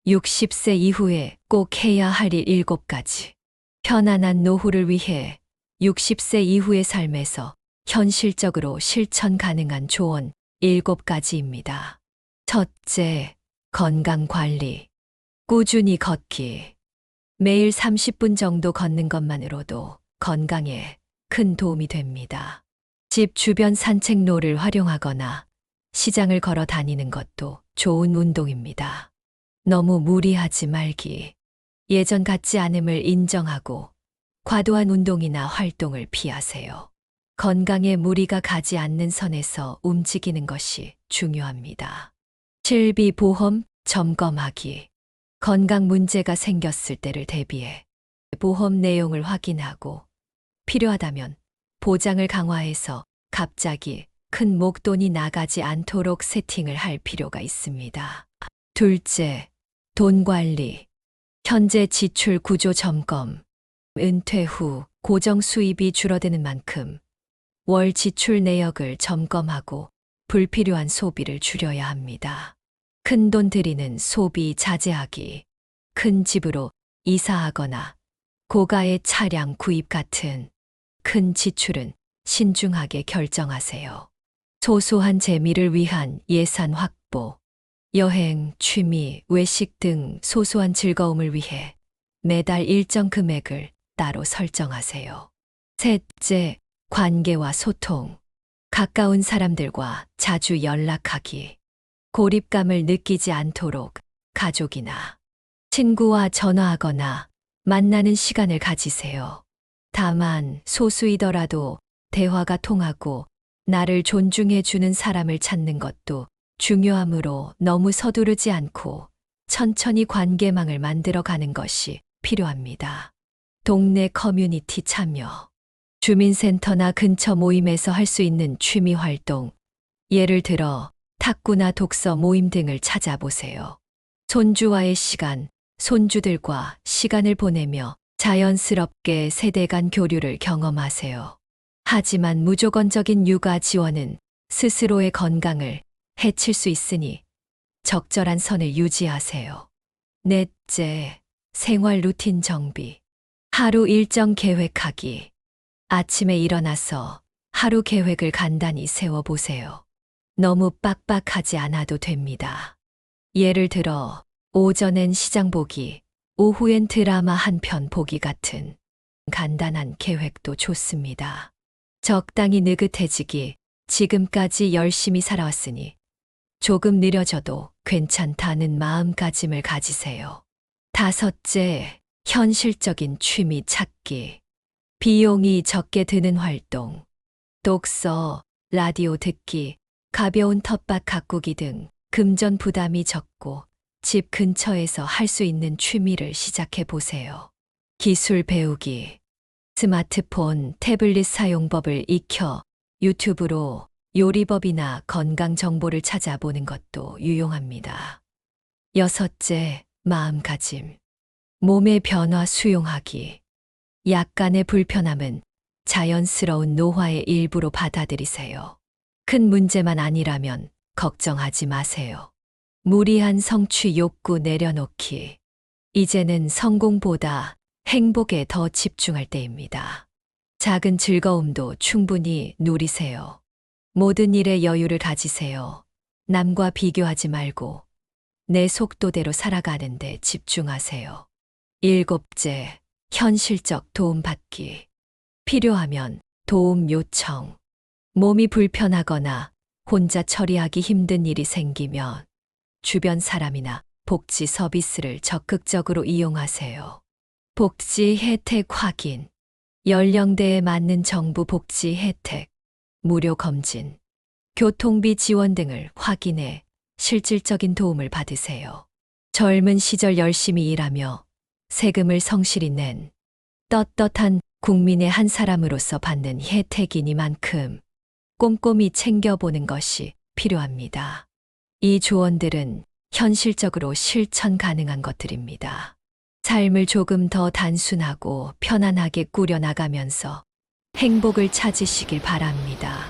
60세 이후에 꼭 해야 할 일 7가지. 편안한 노후를 위해 60세 이후의 삶에서 현실적으로 실천 가능한 조언 7가지입니다. 첫째, 건강 관리. 꾸준히 걷기. 매일 30분 정도 걷는 것만으로도 건강에 큰 도움이 됩니다. 집 주변 산책로를 활용하거나 시장을 걸어 다니는 것도 좋은 운동입니다. 너무 무리하지 말기. 예전 같지 않음을 인정하고 과도한 운동이나 활동을 피하세요. 건강에 무리가 가지 않는 선에서 움직이는 것이 중요합니다. 실비보험 점검하기. 건강 문제가 생겼을 때를 대비해 보험 내용을 확인하고 필요하다면 보장을 강화해서 갑자기 큰 목돈이 나가지 않도록 세팅을 할 필요가 있습니다. 둘째, 돈 관리. 현재 지출 구조 점검. 은퇴 후 고정 수입이 줄어드는 만큼 월 지출 내역을 점검하고 불필요한 소비를 줄여야 합니다. 큰돈 들이는 소비 자제하기. 큰 집으로 이사하거나 고가의 차량 구입 같은 큰 지출은 신중하게 결정하세요. 소소한 재미를 위한 예산 확보. 여행, 취미, 외식 등 소소한 즐거움을 위해 매달 일정 금액을 따로 설정하세요. 셋째, 관계와 소통. 가까운 사람들과 자주 연락하기. 고립감을 느끼지 않도록 가족이나 친구와 전화하거나 만나는 시간을 가지세요. 다만 소수이더라도 대화가 통하고 나를 존중해 주는 사람을 찾는 것도 중요하므로 너무 서두르지 않고 천천히 관계망을 만들어 가는 것이 필요합니다. 동네 커뮤니티 참여. 주민센터나 근처 모임에서 할 수 있는 취미 활동, 예를 들어 탁구나 독서 모임 등을 찾아보세요. 손주와의 시간, 손주들과 시간을 보내며 자연스럽게 세대 간 교류를 경험하세요. 하지만 무조건적인 육아 지원은 스스로의 건강을 해칠 수 있으니 적절한 선을 유지하세요. 넷째, 생활 루틴 정비. 하루 일정 계획하기. 아침에 일어나서 하루 계획을 간단히 세워보세요. 너무 빡빡하지 않아도 됩니다. 예를 들어 오전엔 시장 보기, 오후엔 드라마 한 편 보기 같은 간단한 계획도 좋습니다. 적당히 느긋해지기. 지금까지 열심히 살아왔으니 조금 느려져도 괜찮다는 마음가짐을 가지세요. 다섯째, 현실적인 취미 찾기. 비용이 적게 드는 활동. 독서, 라디오 듣기, 가벼운 텃밭 가꾸기 등 금전 부담이 적고 집 근처에서 할 수 있는 취미를 시작해 보세요. 기술 배우기. 스마트폰, 태블릿 사용법을 익혀 유튜브로 요리법이나 건강 정보를 찾아보는 것도 유용합니다. 여섯째, 마음가짐. 몸의 변화 수용하기. 약간의 불편함은 자연스러운 노화의 일부로 받아들이세요. 큰 문제만 아니라면 걱정하지 마세요. 무리한 성취 욕구 내려놓기. 이제는 성공보다 행복에 더 집중할 때입니다. 작은 즐거움도 충분히 누리세요. 모든 일에 여유를 가지세요. 남과 비교하지 말고 내 속도대로 살아가는 데 집중하세요. 일곱째, 현실적 도움받기. 필요하면 도움 요청. 몸이 불편하거나 혼자 처리하기 힘든 일이 생기면 주변 사람이나 복지 서비스를 적극적으로 이용하세요. 복지 혜택 확인. 연령대에 맞는 정부 복지 혜택, 무료 검진, 교통비 지원 등을 확인해 실질적인 도움을 받으세요. 젊은 시절 열심히 일하며 세금을 성실히 낸 떳떳한 국민의 한 사람으로서 받는 혜택이니만큼 꼼꼼히 챙겨보는 것이 필요합니다. 이 조언들은 현실적으로 실천 가능한 것들입니다. 삶을 조금 더 단순하고 편안하게 꾸려나가면서 행복을 찾으시길 바랍니다.